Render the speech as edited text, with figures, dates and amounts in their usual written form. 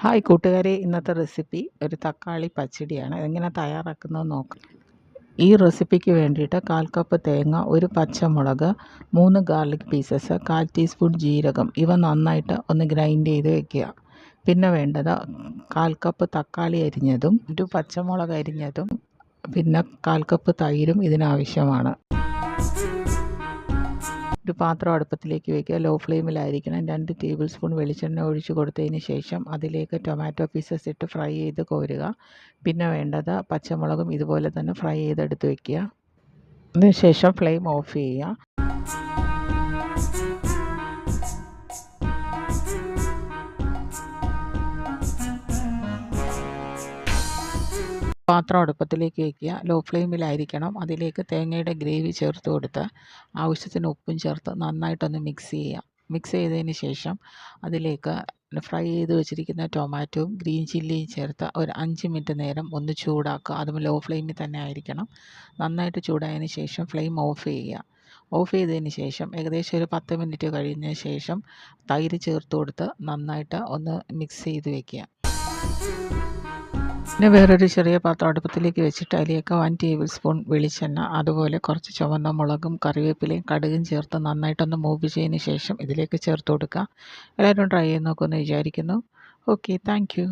Hi കൂട്ടുകാരെ, ഇന്നത്തെ recipe ഒരു തക്കാളി പച്ചടിയാണ്. എങ്ങനെ തയ്യാറാക്കുന്നതെന്ന് നോക്കാം. ഈ റെസിപ്പിക്ക് വേണ്ടിയിട്ട് 1/4 കപ്പ് തേങ്ങ, ഒരു പച്ചമുളക്, 3 ഗാർലിക് പീസസ്, 1/4 ടീസ്പൂൺ ജീരകം, ഇവ നന്നായിട്ട് ഒന്ന് ഗ്രൈൻഡ് ചെയ്ത് വെക്കുക. പിന്നെ വേണ്ടത് 1/4 കപ്പ് തക്കാളി അരിഞ്ഞതും, ഒരു പച്ചമുളക് അരിഞ്ഞതും, പിന്നെ 1/4 കപ്പ് തൈരും ഇതിനാവശ്യമാണ്. ഒരു പാത്രം അടുപ്പത്തിലേക്ക് വയ്ക്കുക. ലോ ഫ്ലെയിമിലായിരിക്കണം. 2 ടേബിൾ സ്പൂൺ വെളിച്ചെണ്ണ ഒഴിച്ച് കൊടുത്തതിന് ശേഷം അതിലേക്ക് ടൊമാറ്റോ പീസസ് ഇട്ട് ഫ്രൈ ചെയ്ത് കോരുക. പിന്നെ വേണ്ടത് പച്ചമുളകും ഇതുപോലെ തന്നെ ഫ്രൈ ചെയ്തെടുത്ത് വയ്ക്കുക. അതിനുശേഷം ഫ്ലെയിം ഓഫ് ചെയ്യുക. പാത്രം അടുപ്പത്തിലേക്ക് വയ്ക്കുക. ലോ ഫ്ലെയിമിലായിരിക്കണം. അതിലേക്ക് തേങ്ങയുടെ ഗ്രേവി ചേർത്ത് കൊടുത്ത് ആവശ്യത്തിന് ഉപ്പും ചേർത്ത് നന്നായിട്ടൊന്ന് മിക്സ് ചെയ്യുക. മിക്സ് ചെയ്തതിന് ശേഷം അതിലേക്ക് ഫ്രൈ ചെയ്ത് വെച്ചിരിക്കുന്ന ടൊമാറ്റോയും ഗ്രീൻ ചില്ലിയും ചേർത്ത് ഒരു 5 മിനിറ്റ് നേരം ഒന്ന് ചൂടാക്കുക. അതും ലോ ഫ്ലെയിമിൽ തന്നെ ആയിരിക്കണം. നന്നായിട്ട് ചൂടായതിന് ശേഷം ഫ്ലെയിം ഓഫ് ചെയ്യുക. ഓഫ് ചെയ്തതിന് ശേഷം ഏകദേശം ഒരു 10 മിനിറ്റ് കഴിഞ്ഞ ശേഷം തൈര് ചേർത്ത് കൊടുത്ത് നന്നായിട്ട് ഒന്ന് മിക്സ് ചെയ്ത് വയ്ക്കുക. പിന്നെ വേറൊരു ചെറിയ പാത്രം അടുപ്പത്തിലേക്ക് വെച്ചിട്ട് അതിലേക്ക് 1 ടേബിൾ സ്പൂൺ വെളിച്ചെണ്ണ, അതുപോലെ കുറച്ച് ചുവന്ന മുളകും കറിവേപ്പിലയും കടുകും ചേർത്ത് നന്നായിട്ടൊന്ന് മൂവ് ചെയ്തതിന് ശേഷം ഇതിലേക്ക് ചേർത്ത് കൊടുക്കുക. എല്ലാവരും ട്രൈ ചെയ്ത് നോക്കുമെന്ന് വിചാരിക്കുന്നു. Okay, thank you.